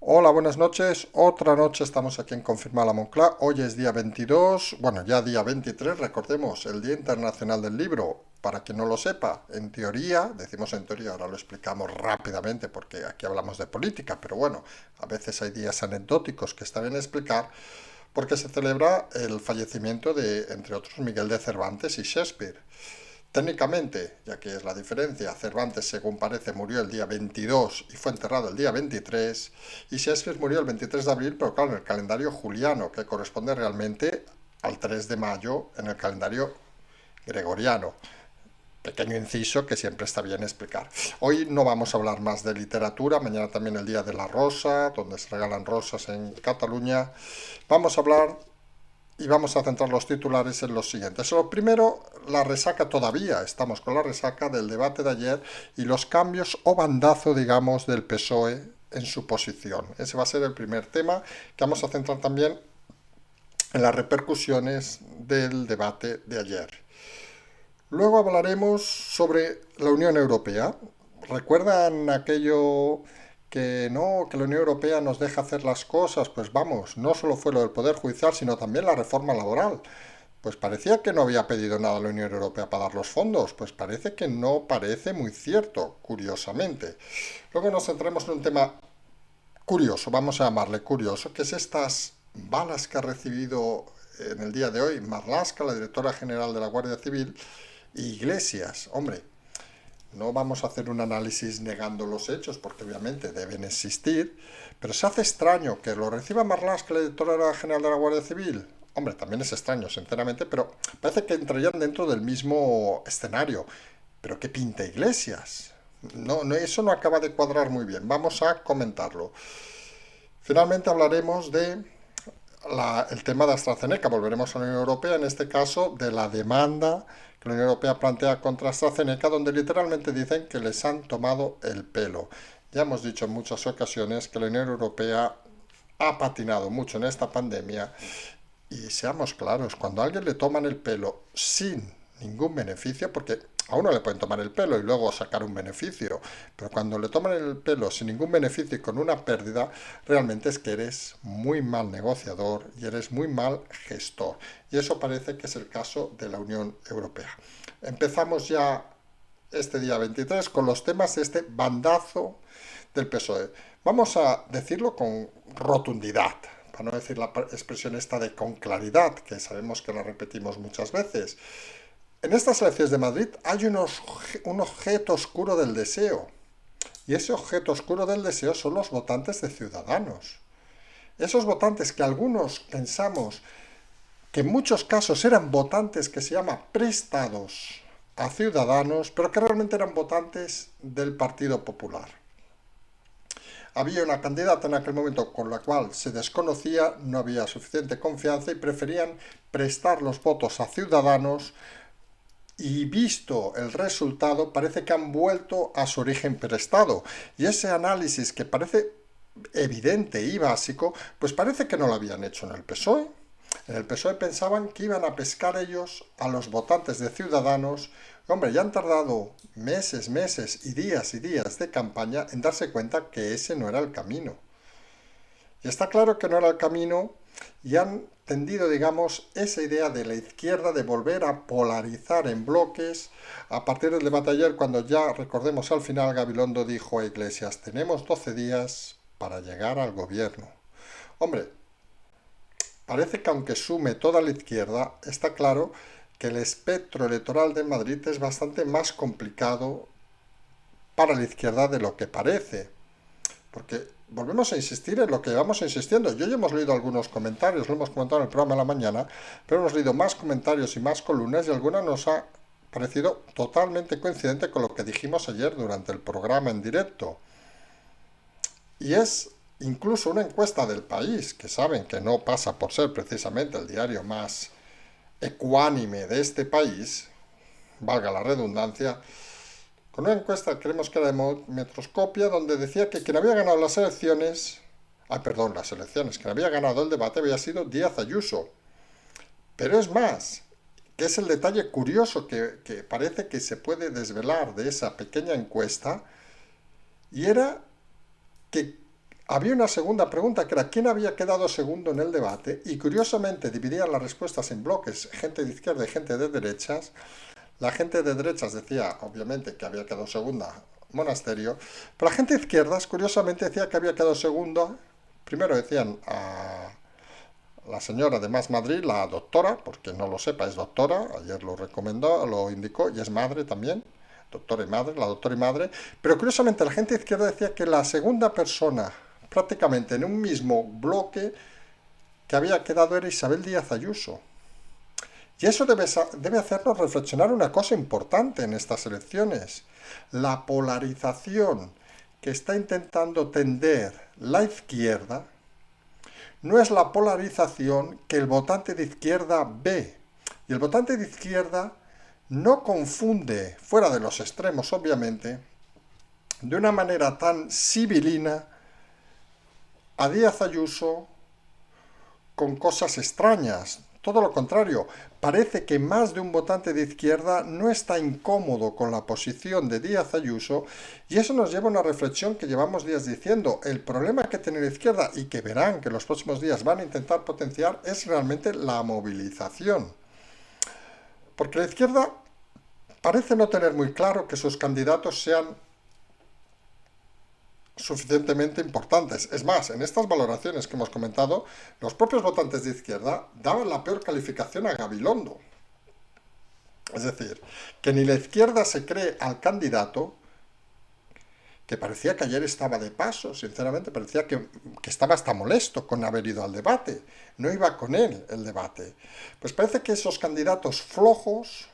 Hola, buenas noches. Otra noche estamos aquí en Confirma la Moncloa. Hoy es día 22, bueno, ya día 23, recordemos, el Día Internacional del Libro. Para quien no lo sepa, en teoría, decimos en teoría, ahora lo explicamos rápidamente porque aquí hablamos de política, pero bueno, a veces hay días anecdóticos que está bien explicar, porque se celebra el fallecimiento de, entre otros, Miguel de Cervantes y Shakespeare. Técnicamente, ya que es la diferencia, Cervantes, según parece, murió el día 22 y fue enterrado el día 23, y Shakespeare murió el 23 de abril, pero claro, en el calendario juliano, que corresponde realmente al 3 de mayo en el calendario gregoriano. Pequeño inciso que siempre está bien explicar. Hoy no vamos a hablar más de literatura, mañana también el Día de la Rosa, donde se regalan rosas en Cataluña. Vamos a hablar y vamos a centrar los titulares en los siguientes. Lo primero, la resaca todavía. Estamos con la resaca del debate de ayer y los cambios o bandazo, digamos, del PSOE en su posición. Ese va a ser el primer tema que vamos a centrar también en las repercusiones del debate de ayer. Luego hablaremos sobre la Unión Europea. ¿Recuerdan aquello que no, que la Unión Europea nos deja hacer las cosas? Pues vamos, no solo fue lo del Poder Judicial, sino también la reforma laboral. Pues parecía que no había pedido nada a la Unión Europea para dar los fondos. Pues parece que no parece muy cierto, curiosamente. Luego nos centremos en un tema curioso, vamos a llamarle curioso, que es estas balas que ha recibido en el día de hoy Marlaska, la directora general de la Guardia Civil, y Iglesias. Hombre, no vamos a hacer un análisis negando los hechos, porque obviamente deben existir, pero se hace extraño que lo reciba Marlaska, la directora general de la Guardia Civil. Hombre, también es extraño, sinceramente, pero parece que entrarían dentro del mismo escenario. Pero ¿qué pinta Iglesias? No, no, eso no acaba de cuadrar muy bien. Vamos a comentarlo. Finalmente hablaremos de el tema de AstraZeneca. Volveremos a la Unión Europea, en este caso de la demanda que la Unión Europea plantea contra AstraZeneca, donde literalmente dicen que les han tomado el pelo. Ya hemos dicho en muchas ocasiones que la Unión Europea ha patinado mucho en esta pandemia y seamos claros, cuando a alguien le toman el pelo sin ningún beneficio, porque a uno le pueden tomar el pelo y luego sacar un beneficio, pero cuando le toman el pelo sin ningún beneficio y con una pérdida, realmente es que eres muy mal negociador y eres muy mal gestor. Y eso parece que es el caso de la Unión Europea. Empezamos ya este día 23 con los temas de este bandazo del PSOE. Vamos a decirlo con rotundidad, para no decir la expresión esta de con claridad, que sabemos que la repetimos muchas veces. En estas elecciones de Madrid hay un objeto oscuro del deseo. Y ese objeto oscuro del deseo son los votantes de Ciudadanos. Esos votantes que algunos pensamos que en muchos casos eran votantes que se llama prestados a Ciudadanos, pero que realmente eran votantes del Partido Popular. Había una candidata en aquel momento con la cual se desconocía, no había suficiente confianza y preferían prestar los votos a Ciudadanos y visto el resultado parece que han vuelto a su origen prestado. Y ese análisis que parece evidente y básico, pues parece que no lo habían hecho en el PSOE. En el PSOE pensaban que iban a pescar ellos a los votantes de Ciudadanos. Hombre, ya han tardado meses y días de campaña en darse cuenta que ese no era el camino. Y está claro que no era el camino y han tendido, digamos, esa idea de la izquierda de volver a polarizar en bloques a partir del debate ayer, cuando ya, recordemos, al final Gabilondo dijo a Iglesias, tenemos 12 días para llegar al gobierno. Hombre, parece que aunque sume toda la izquierda, está claro que el espectro electoral de Madrid es bastante más complicado para la izquierda de lo que parece. Porque volvemos a insistir en lo que vamos insistiendo. Yo ya hemos leído algunos comentarios, lo hemos comentado en el programa de la mañana, pero hemos leído más comentarios y más columnas y alguna nos ha parecido totalmente coincidente con lo que dijimos ayer durante el programa en directo. Y es incluso una encuesta del país, que saben que no pasa por ser precisamente el diario más ecuánime de este país, valga la redundancia, con una encuesta, creemos que era de Metroscopia, donde decía que quien había ganado las elecciones, las elecciones, quien había ganado el debate había sido Díaz Ayuso. Pero es más, que es el detalle curioso que parece que se puede desvelar de esa pequeña encuesta, y era que había una segunda pregunta que era ¿quién había quedado segundo en el debate? Y curiosamente dividían las respuestas en bloques, gente de izquierda y gente de derechas. La gente de derechas decía, obviamente, que había quedado segunda Monasterio, pero la gente de izquierdas, curiosamente, decía que había quedado segunda. Primero decían a la señora de Más Madrid, la doctora, porque no lo sepa, es doctora, ayer lo recomendó, lo indicó, y es madre también, doctora y madre, la doctora y madre, pero curiosamente la gente de izquierda decía que la segunda persona, prácticamente en un mismo bloque, que había quedado era Isabel Díaz Ayuso. Y eso debe hacernos reflexionar una cosa importante en estas elecciones. La polarización que está intentando tender la izquierda no es la polarización que el votante de izquierda ve. Y el votante de izquierda no confunde, fuera de los extremos obviamente, de una manera tan sibilina a Díaz Ayuso con cosas extrañas. Todo lo contrario, parece que más de un votante de izquierda no está incómodo con la posición de Díaz Ayuso y eso nos lleva a una reflexión que llevamos días diciendo. El problema que tiene la izquierda y que verán que en los próximos días van a intentar potenciar es realmente la movilización. Porque la izquierda parece no tener muy claro que sus candidatos sean suficientemente importantes. Es más, en estas valoraciones que hemos comentado, los propios votantes de izquierda daban la peor calificación a Gabilondo. Es decir, que ni la izquierda se cree al candidato, que parecía que ayer estaba de paso, sinceramente, parecía que estaba hasta molesto con haber ido al debate. No iba con él el debate. Pues parece que esos candidatos flojos,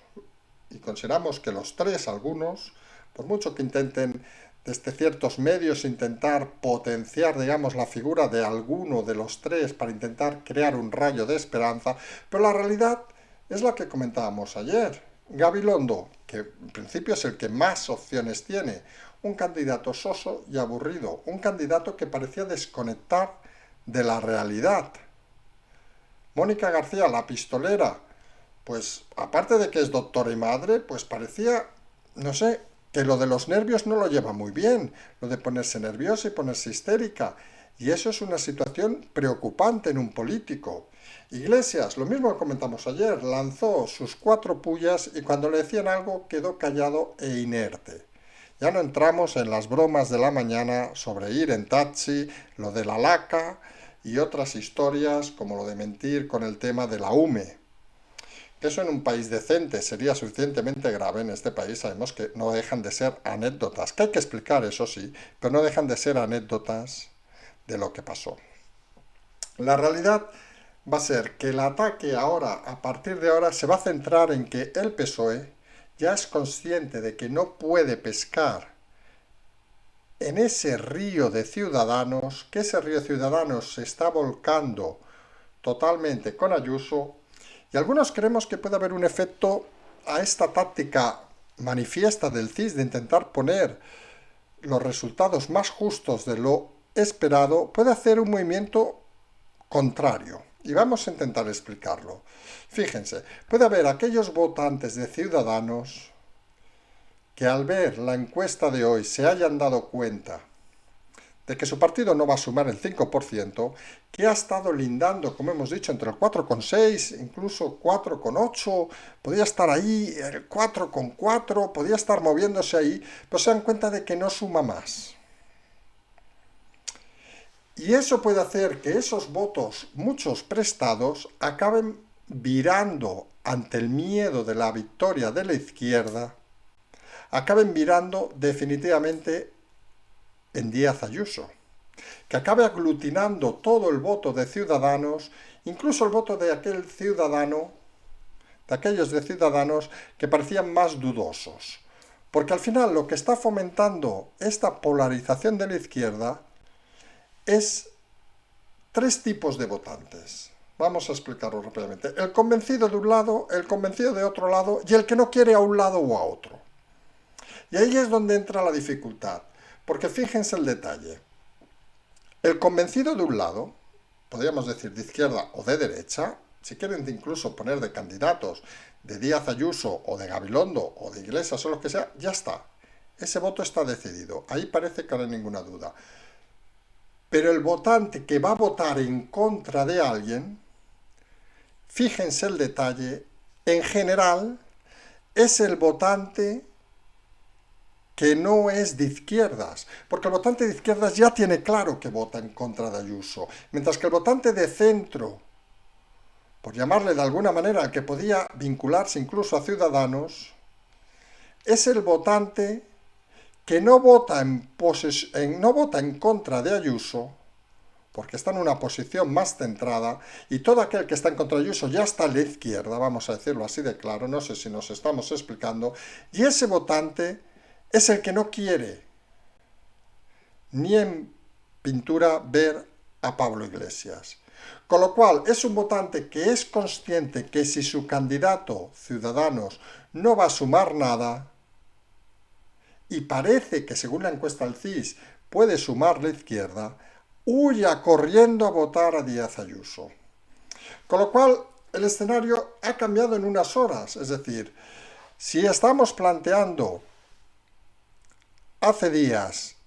y consideramos que los tres, algunos, por mucho que intenten desde ciertos medios intentar potenciar, digamos, la figura de alguno de los tres para intentar crear un rayo de esperanza, pero la realidad es la que comentábamos ayer. Gabilondo, que en principio es el que más opciones tiene, un candidato soso y aburrido, un candidato que parecía desconectar de la realidad. Mónica García, la pistolera, pues aparte de que es doctora y madre, pues parecía, no sé, que lo de los nervios no lo lleva muy bien, lo de ponerse nerviosa y ponerse histérica. Y eso es una situación preocupante en un político. Iglesias, lo mismo que comentamos ayer, lanzó sus 4 pullas y cuando le decían algo quedó callado e inerte. Ya no entramos en las bromas de la mañana sobre ir en taxi, lo de la laca y otras historias como lo de mentir con el tema de la UME. Que eso en un país decente sería suficientemente grave. En este país sabemos que no dejan de ser anécdotas, que hay que explicar, eso sí, pero no dejan de ser anécdotas de lo que pasó. La realidad va a ser que el ataque ahora, a partir de ahora, se va a centrar en que el PSOE ya es consciente de que no puede pescar en ese río de Ciudadanos, que ese río de Ciudadanos se está volcando totalmente con Ayuso, y algunos creemos que puede haber un efecto a esta táctica manifiesta del CIS de intentar poner los resultados más justos de lo esperado, puede hacer un movimiento contrario. Y vamos a intentar explicarlo. Fíjense, puede haber aquellos votantes de Ciudadanos que al ver la encuesta de hoy se hayan dado cuenta de que su partido no va a sumar el 5%, que ha estado lindando, como hemos dicho, entre el 4,6, incluso 4,8, podía estar ahí, el 4,4, podía estar moviéndose ahí, pero se dan cuenta de que no suma más. Y eso puede hacer que esos votos, muchos prestados, acaben virando ante el miedo de la victoria de la izquierda, acaben virando definitivamente en Díaz Ayuso, que acabe aglutinando todo el voto de Ciudadanos, incluso el voto de aquel ciudadano, de aquellos de Ciudadanos que parecían más dudosos. Porque al final lo que está fomentando esta polarización de la izquierda es 3 tipos de votantes. Vamos a explicarlo rápidamente. El convencido de un lado, el convencido de otro lado y el que no quiere a un lado o a otro. Y ahí es donde entra la dificultad. Porque fíjense el detalle. El convencido de un lado, podríamos decir de izquierda o de derecha, si quieren incluso poner de candidatos de Díaz Ayuso o de Gabilondo o de Iglesias o lo que sea, ya está. Ese voto está decidido. Ahí parece que no hay ninguna duda. Pero el votante que va a votar en contra de alguien, fíjense el detalle, en general es el votante que no es de izquierdas, porque el votante de izquierdas ya tiene claro que vota en contra de Ayuso, mientras que el votante de centro, por llamarle de alguna manera, al que podía vincularse incluso a Ciudadanos, es el votante que no vota no vota en contra de Ayuso, porque está en una posición más centrada, y todo aquel que está en contra de Ayuso ya está a la izquierda, vamos a decirlo así de claro, no sé si nos estamos explicando, y ese votante es el que no quiere ni en pintura ver a Pablo Iglesias. Con lo cual es un votante que es consciente que si su candidato, Ciudadanos, no va a sumar nada, y parece que según la encuesta del CIS puede sumar la izquierda, huya corriendo a votar a Díaz Ayuso. Con lo cual el escenario ha cambiado en unas horas, es decir, si estamos planteando hace días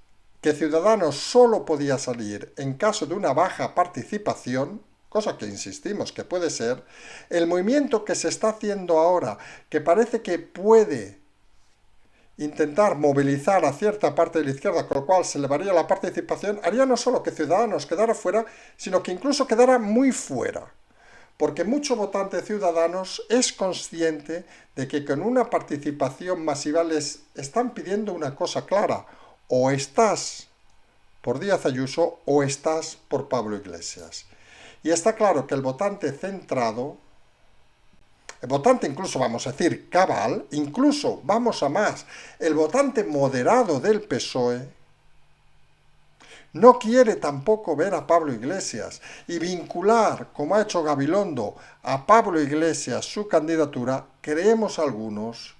que Ciudadanos solo podía salir en caso de una baja participación, cosa que insistimos que puede ser, el movimiento que se está haciendo ahora, que parece que puede intentar movilizar a cierta parte de la izquierda, con lo cual se elevaría la participación, haría no solo que Ciudadanos quedara fuera, sino que incluso quedara muy fuera. Porque mucho votante de Ciudadanos es consciente de que con una participación masiva les están pidiendo una cosa clara: o estás por Díaz Ayuso o estás por Pablo Iglesias. Y está claro que el votante centrado, el votante incluso vamos a decir cabal, incluso vamos a más, el votante moderado del PSOE, no quiere tampoco ver a Pablo Iglesias, y vincular, como ha hecho Gabilondo, a Pablo Iglesias su candidatura, creemos algunos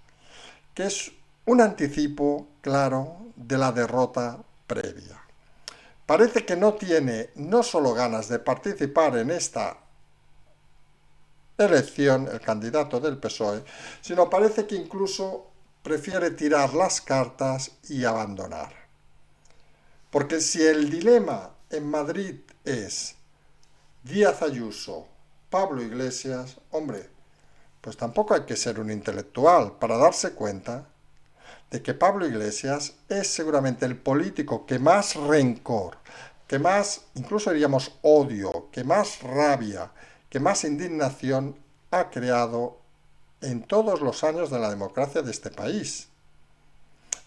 que es un anticipo claro de la derrota previa. Parece que no tiene no solo ganas de participar en esta elección, el candidato del PSOE, sino parece que incluso prefiere tirar las cartas y abandonar. Porque si el dilema en Madrid es Díaz Ayuso, Pablo Iglesias, hombre, pues tampoco hay que ser un intelectual para darse cuenta de que Pablo Iglesias es seguramente el político que más rencor, que más, incluso diríamos odio, que más rabia, que más indignación ha creado en todos los años de la democracia de este país.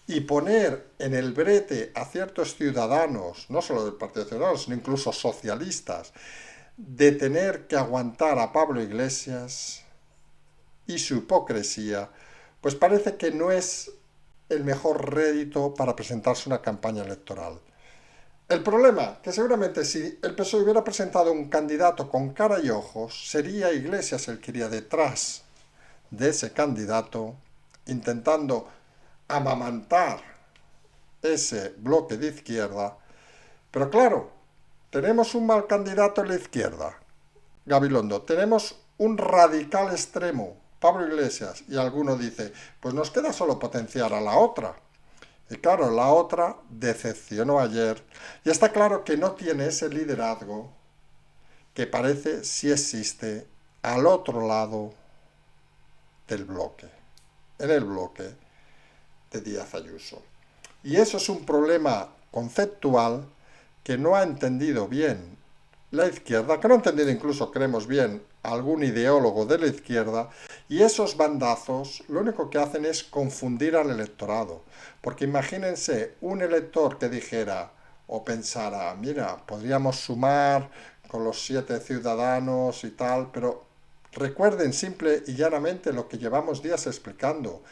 Y poner en el brete a ciertos ciudadanos, no solo del Partido Ciudadano, sino incluso socialistas, de tener que aguantar a Pablo Iglesias y su hipocresía, pues parece que no es el mejor rédito para presentarse una campaña electoral. El problema, que seguramente si el PSOE hubiera presentado un candidato con cara y ojos, sería Iglesias el que iría detrás de ese candidato, intentando amamantar ese bloque de izquierda. Pero claro, tenemos un mal candidato en la izquierda, Gabilondo, tenemos un radical extremo, Pablo Iglesias, y alguno dice, pues nos queda solo potenciar a la otra. Y claro, la otra decepcionó ayer, y está claro que no tiene ese liderazgo que parece sí existe al otro lado del bloque, en el bloque de Díaz Ayuso. Y eso es un problema conceptual que no ha entendido bien la izquierda, que no ha entendido incluso, creemos bien, algún ideólogo de la izquierda, y esos bandazos lo único que hacen es confundir al electorado. Porque imagínense un elector que dijera o pensara, mira, podríamos sumar con los 7 ciudadanos y tal, pero recuerden simple y llanamente lo que llevamos días explicando,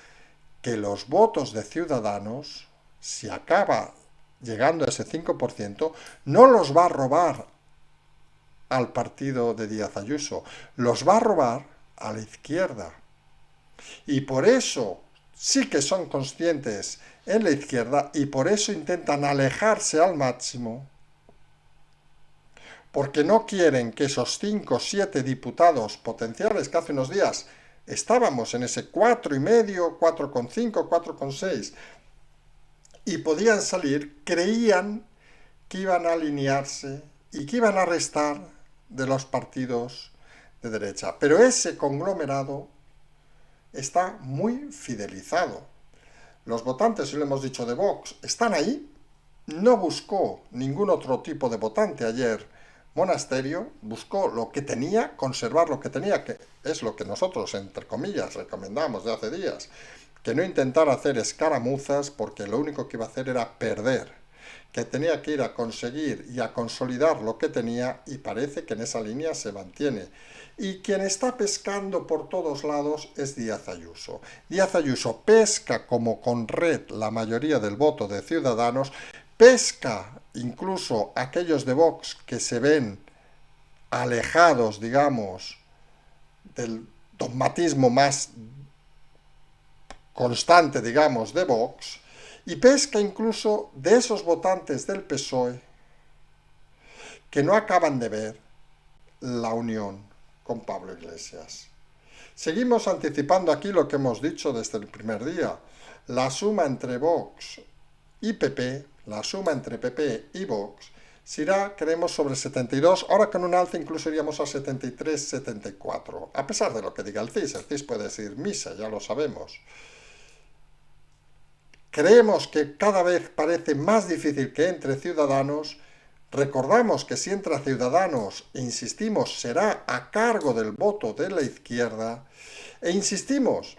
que los votos de Ciudadanos, si acaba llegando a ese 5%, no los va a robar al partido de Díaz Ayuso, los va a robar a la izquierda. Y por eso sí que son conscientes en la izquierda y por eso intentan alejarse al máximo, porque no quieren que esos 5 o 7 diputados potenciales que hace unos días estábamos en ese 4,5, 4,5, 4,6 y podían salir, creían que iban a alinearse y que iban a restar de los partidos de derecha. Pero ese conglomerado está muy fidelizado. Los votantes, y lo hemos dicho, de Vox, están ahí. No buscó ningún otro tipo de votante ayer Monasterio, buscó lo que tenía, conservar lo que tenía, que es lo que nosotros, entre comillas, recomendamos de hace días, que no intentara hacer escaramuzas porque lo único que iba a hacer era perder, que tenía que ir a conseguir y a consolidar lo que tenía y parece que en esa línea se mantiene. Y quien está pescando por todos lados es Díaz Ayuso. Díaz Ayuso pesca como con red la mayoría del voto de Ciudadanos, pesca incluso aquellos de Vox que se ven alejados, digamos, del dogmatismo más constante, digamos, de Vox, y pesca incluso de esos votantes del PSOE que no acaban de ver la unión con Pablo Iglesias. Seguimos anticipando aquí lo que hemos dicho desde el primer día. La suma entre Vox y PP, la suma entre PP y Vox, será, creemos, sobre 72, ahora con un alza incluso iríamos a 73, 74, a pesar de lo que diga el CIS puede decir misa, ya lo sabemos. Creemos que cada vez parece más difícil que entre Ciudadanos. Recordamos que si entra Ciudadanos, insistimos, será a cargo del voto de la izquierda. E insistimos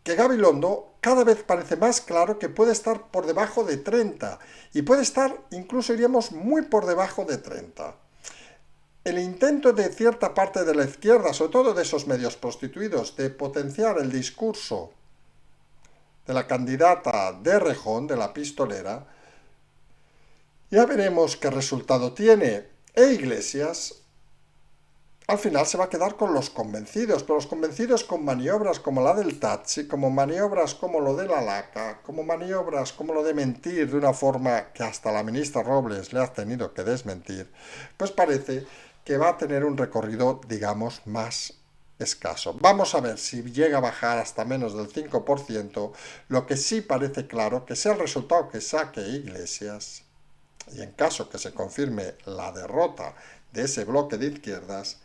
que Gabilondo cada vez parece más claro que puede estar por debajo de 30. Y puede estar, incluso iríamos muy por debajo de 30. El intento de cierta parte de la izquierda, sobre todo de esos medios prostituidos, de potenciar el discurso de la candidata de Rejón, de la pistolera, ya veremos qué resultado tiene. E Iglesias al final se va a quedar con los convencidos, pero los convencidos con maniobras como la del taxi, como maniobras como lo de la laca, como maniobras como lo de mentir de una forma que hasta la ministra Robles le ha tenido que desmentir, pues parece que va a tener un recorrido, digamos, más escaso. Vamos a ver si llega a bajar hasta menos del 5%, lo que sí parece claro que sea el resultado que saque Iglesias, y en caso que se confirme la derrota de ese bloque de izquierdas,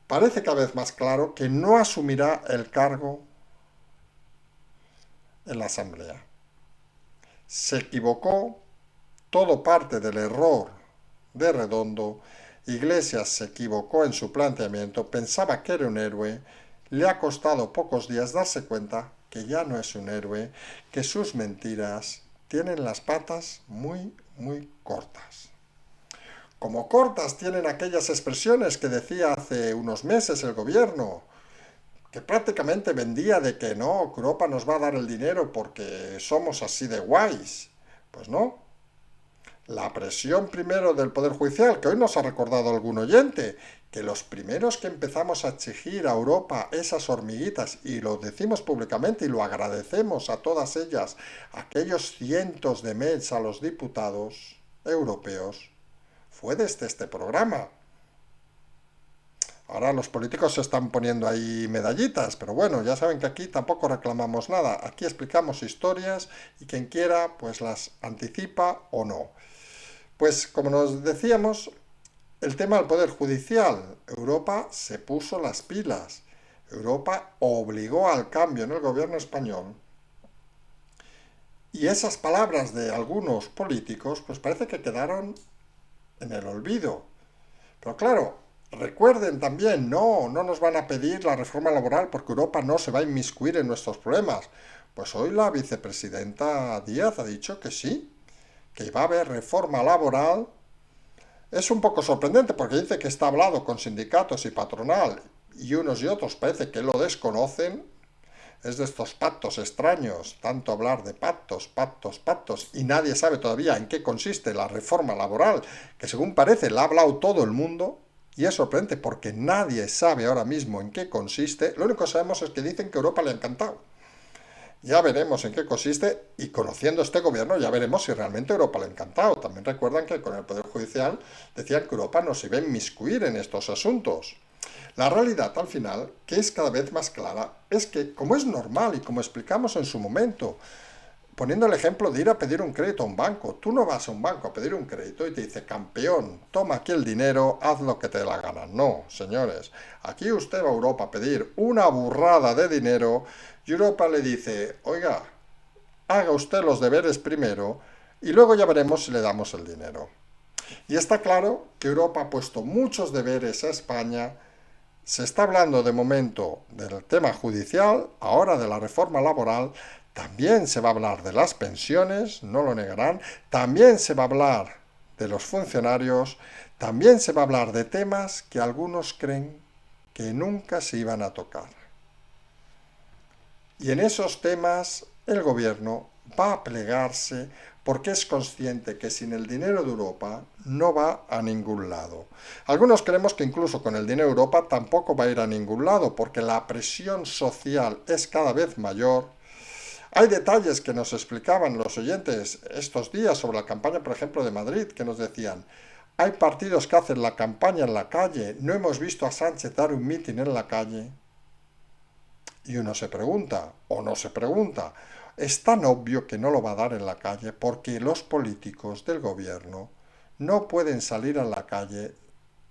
parece cada vez más claro que no asumirá el cargo en la Asamblea. Se equivocó, todo parte del error de Redondo. Iglesias se equivocó en su planteamiento, pensaba que era un héroe, le ha costado pocos días darse cuenta que ya no es un héroe, que sus mentiras tienen las patas muy, muy cortas. Como cortas tienen aquellas expresiones que decía hace unos meses el gobierno, que prácticamente vendía de que no, que Europa nos va a dar el dinero porque somos así de guays. Pues no. La presión primero del Poder Judicial, que hoy nos ha recordado algún oyente, que los primeros que empezamos a exigir a Europa esas hormiguitas, y lo decimos públicamente y lo agradecemos a todas ellas, aquellos cientos de mails a los diputados europeos, fue desde este programa. Ahora los políticos se están poniendo ahí medallitas, pero bueno, ya saben que aquí tampoco reclamamos nada. Aquí explicamos historias y quien quiera pues las anticipa o no. Pues como nos decíamos, el tema del Poder Judicial. Europa se puso las pilas. Europa obligó al cambio en el gobierno español. Y esas palabras de algunos políticos pues parece que quedaron en el olvido. Pero claro, recuerden también, no nos van a pedir la reforma laboral porque Europa no se va a inmiscuir en nuestros problemas. Pues hoy la vicepresidenta Díaz ha dicho que sí, que va a haber reforma laboral. Es un poco sorprendente porque dice que está hablado con sindicatos y patronal y unos y otros parece que lo desconocen. Es de estos pactos extraños, tanto hablar de pactos, y nadie sabe todavía en qué consiste la reforma laboral, que según parece la ha hablado todo el mundo, y es sorprendente porque nadie sabe ahora mismo en qué consiste. Lo único que sabemos es que dicen que a Europa le ha encantado. Ya veremos en qué consiste, y conociendo este gobierno ya veremos si realmente Europa le ha encantado. También recuerdan que con el Poder Judicial decían que Europa no se iba a inmiscuir en estos asuntos. La realidad, al final, que es cada vez más clara, es que, como es normal y como explicamos en su momento, poniendo el ejemplo de ir a pedir un crédito a un banco. Tú no vas a un banco a pedir un crédito y te dice, campeón, toma aquí el dinero, haz lo que te dé la gana. No, señores, aquí usted va a Europa a pedir una burrada de dinero y Europa le dice, oiga, haga usted los deberes primero y luego ya veremos si le damos el dinero. Y está claro que Europa ha puesto muchos deberes a España. Se está hablando de momento del tema judicial, ahora de la reforma laboral, también se va a hablar de las pensiones, no lo negarán, también se va a hablar de los funcionarios, también se va a hablar de temas que algunos creen que nunca se iban a tocar. Y en esos temas el gobierno va a plegarse porque es consciente que sin el dinero de Europa no va a ningún lado. Algunos creemos que incluso con el dinero de Europa tampoco va a ir a ningún lado porque la presión social es cada vez mayor. Hay detalles que nos explicaban los oyentes estos días sobre la campaña, por ejemplo, de Madrid, que nos decían, hay partidos que hacen la campaña en la calle, no hemos visto a Sánchez dar un mitin en la calle. Y uno se pregunta, o no se pregunta, es tan obvio que no lo va a dar en la calle porque los políticos del gobierno no pueden salir a la calle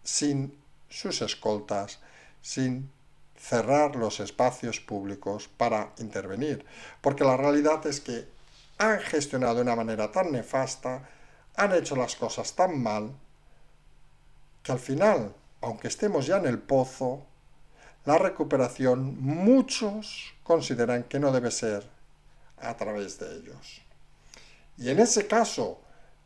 sin sus escoltas, sin cerrar los espacios públicos para intervenir. Porque la realidad es que han gestionado de una manera tan nefasta, han hecho las cosas tan mal, que al final, aunque estemos ya en el pozo, la recuperación muchos consideran que no debe ser a través de ellos. Y en ese caso,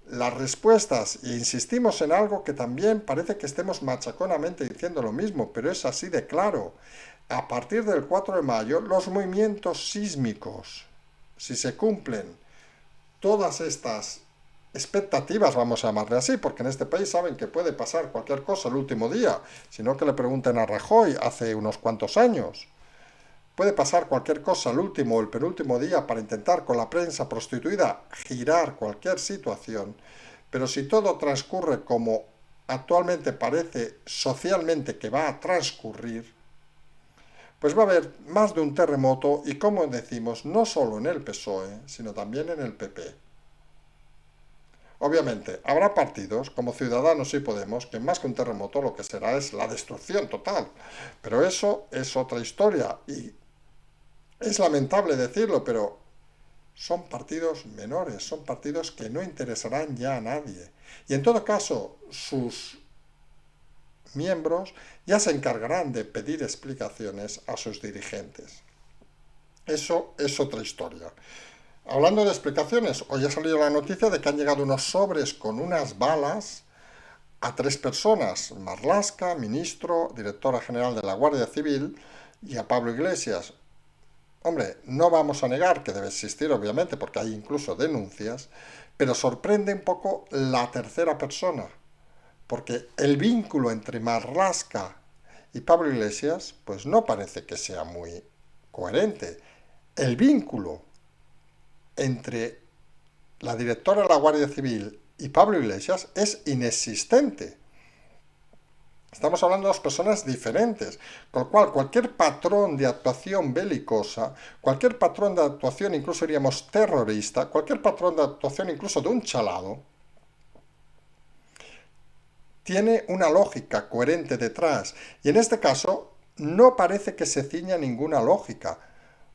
las respuestas, e insistimos en algo que también parece que estemos machaconamente diciendo lo mismo, pero es así de claro. A partir del 4 de mayo, los movimientos sísmicos, si se cumplen todas estas expectativas, vamos a llamarle así, porque en este país saben que puede pasar cualquier cosa el último día, sino que le pregunten a Rajoy hace unos cuantos años. Puede pasar cualquier cosa el último o el penúltimo día para intentar con la prensa prostituida girar cualquier situación, pero si todo transcurre como actualmente parece socialmente que va a transcurrir, pues va a haber más de un terremoto y, como decimos, no solo en el PSOE, sino también en el PP. Obviamente, habrá partidos como Ciudadanos y Podemos que más que un terremoto lo que será es la destrucción total. Pero eso es otra historia y es lamentable decirlo, pero son partidos menores, son partidos que no interesarán ya a nadie. Y en todo caso, sus miembros ya se encargarán de pedir explicaciones a sus dirigentes. Eso es otra historia. Hablando de explicaciones, hoy ha salido la noticia de que han llegado unos sobres con unas balas a 3 personas, Marlaska, ministro, directora general de la Guardia Civil, y a Pablo Iglesias. Hombre, no vamos a negar que debe existir, obviamente, porque hay incluso denuncias, pero sorprende un poco la tercera persona, porque el vínculo entre Marlaska y Pablo Iglesias, pues no parece que sea muy coherente. El vínculo entre la directora de la Guardia Civil y Pablo Iglesias es inexistente. Estamos hablando de dos personas diferentes, con lo cual cualquier patrón de actuación belicosa, cualquier patrón de actuación incluso diríamos terrorista, cualquier patrón de actuación incluso de un chalado, tiene una lógica coherente detrás. Y en este caso no parece que se ciña ninguna lógica,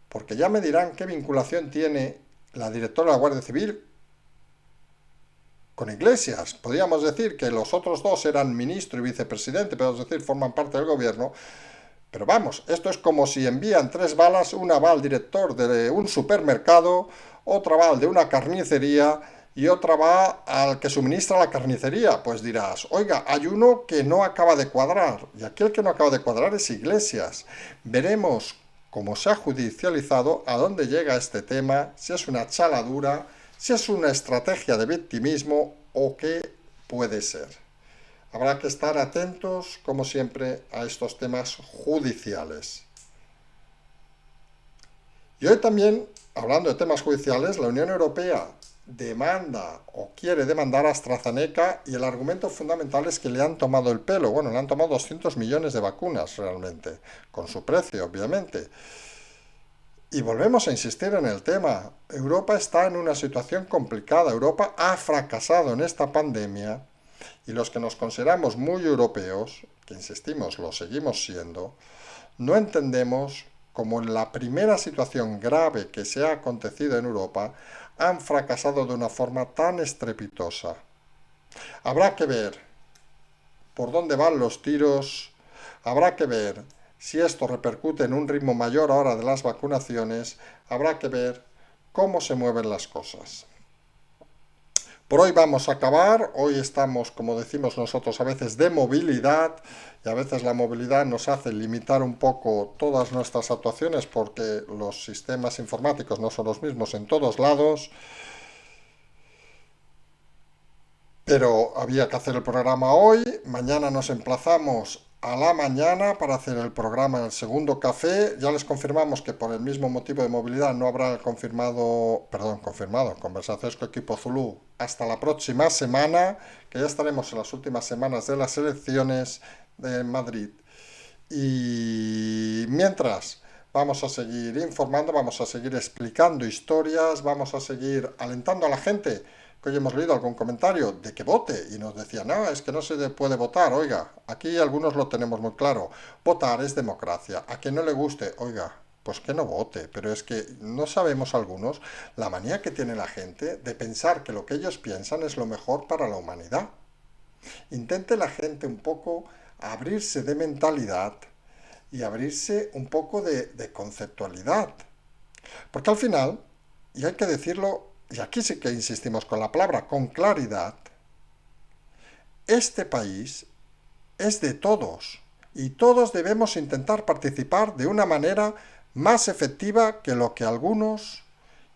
porque ya me dirán qué vinculación tiene la directora de la Guardia Civil con Iglesias. Podríamos decir que los otros dos eran ministro y vicepresidente, podemos decir, forman parte del gobierno. Pero vamos, esto es como si envían 3 balas, una va al director de un supermercado, otra va al de una carnicería y otra va al que suministra la carnicería. Pues dirás, oiga, hay uno que no acaba de cuadrar, y aquí el que no acaba de cuadrar es Iglesias. Veremos cómo se ha judicializado, a dónde llega este tema, si es una chaladura, si es una estrategia de victimismo o qué puede ser. Habrá que estar atentos, como siempre, a estos temas judiciales. Y hoy también, hablando de temas judiciales, la Unión Europea demanda o quiere demandar a AstraZeneca y el argumento fundamental es que le han tomado el pelo. Bueno, le han tomado 200 millones de vacunas realmente, con su precio, obviamente. Y volvemos a insistir en el tema. Europa está en una situación complicada. Europa ha fracasado en esta pandemia y los que nos consideramos muy europeos, que insistimos, lo seguimos siendo, no entendemos cómo en la primera situación grave que se ha acontecido en Europa han fracasado de una forma tan estrepitosa. Habrá que ver por dónde van los tiros, habrá que ver si esto repercute en un ritmo mayor ahora de las vacunaciones, habrá que ver cómo se mueven las cosas. Por hoy vamos a acabar, hoy estamos, como decimos nosotros, a veces de movilidad y a veces la movilidad nos hace limitar un poco todas nuestras actuaciones porque los sistemas informáticos no son los mismos en todos lados, pero había que hacer el programa hoy, mañana nos emplazamos a la mañana para hacer el programa en el segundo café. Ya les confirmamos que por el mismo motivo de movilidad no habrá confirmado, conversaciones con equipo Zulu hasta la próxima semana, que ya estaremos en las últimas semanas de las elecciones de Madrid. Y mientras vamos a seguir informando, vamos a seguir explicando historias, vamos a seguir alentando a la gente, que hoy hemos leído algún comentario de que vote y nos decía, no, es que no se puede votar, oiga, aquí algunos lo tenemos muy claro, votar es democracia, a quien no le guste, oiga, pues que no vote, pero es que no sabemos algunos la manía que tiene la gente de pensar que lo que ellos piensan es lo mejor para la humanidad. Intente la gente un poco abrirse de mentalidad y abrirse un poco de conceptualidad. Porque al final, y hay que decirlo, y aquí sí que insistimos con la palabra, con claridad, este país es de todos y todos debemos intentar participar de una manera más efectiva que lo que algunos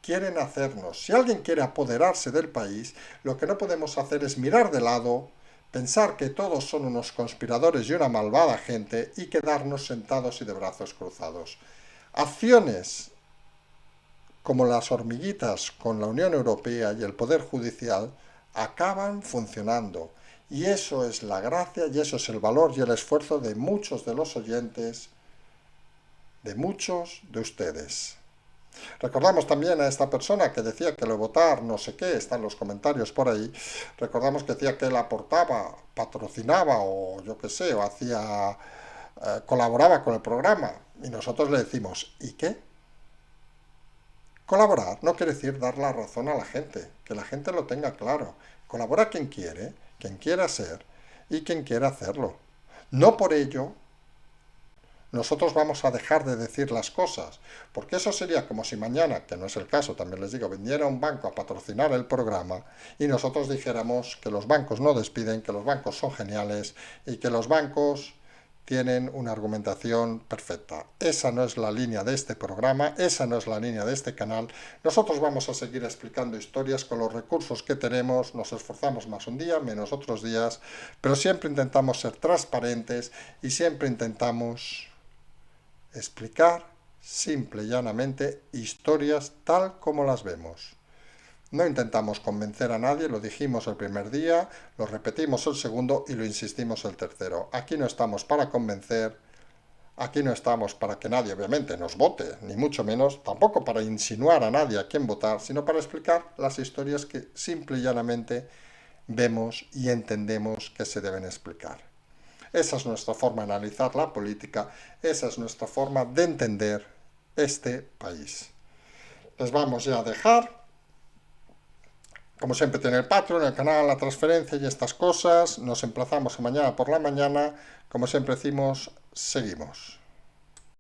quieren hacernos. Si alguien quiere apoderarse del país, lo que no podemos hacer es mirar de lado, pensar que todos son unos conspiradores y una malvada gente y quedarnos sentados y de brazos cruzados. Acciones como las hormiguitas con la Unión Europea y el Poder Judicial acaban funcionando. Y eso es la gracia y eso es el valor y el esfuerzo de muchos de los oyentes, de muchos de ustedes. Recordamos también a esta persona que decía que lo votar no sé qué, están los comentarios por ahí, recordamos que decía que él aportaba, patrocinaba o yo qué sé, o hacía, colaboraba con el programa y nosotros le decimos, ¿y qué? Colaborar no quiere decir dar la razón a la gente, que la gente lo tenga claro. Colabora quien quiera ser y quien quiera hacerlo. No por ello nosotros vamos a dejar de decir las cosas, porque eso sería como si mañana, que no es el caso, también les digo, viniera un banco a patrocinar el programa y nosotros dijéramos que los bancos no despiden, que los bancos son geniales y que los bancos tienen una argumentación perfecta. Esa no es la línea de este programa, esa no es la línea de este canal. Nosotros vamos a seguir explicando historias con los recursos que tenemos, nos esforzamos más un día, menos otros días, pero siempre intentamos ser transparentes y siempre intentamos explicar simple y llanamente historias tal como las vemos. No intentamos convencer a nadie, lo dijimos el primer día, lo repetimos el segundo y lo insistimos el tercero. Aquí no estamos para convencer, aquí no estamos para que nadie obviamente nos vote, ni mucho menos, tampoco para insinuar a nadie a quién votar, sino para explicar las historias que simple y llanamente vemos y entendemos que se deben explicar. Esa es nuestra forma de analizar la política, esa es nuestra forma de entender este país. Les vamos ya a dejar. Como siempre tiene el Patreon, el canal, la transferencia y estas cosas. Nos emplazamos a mañana por la mañana. Como siempre decimos, seguimos.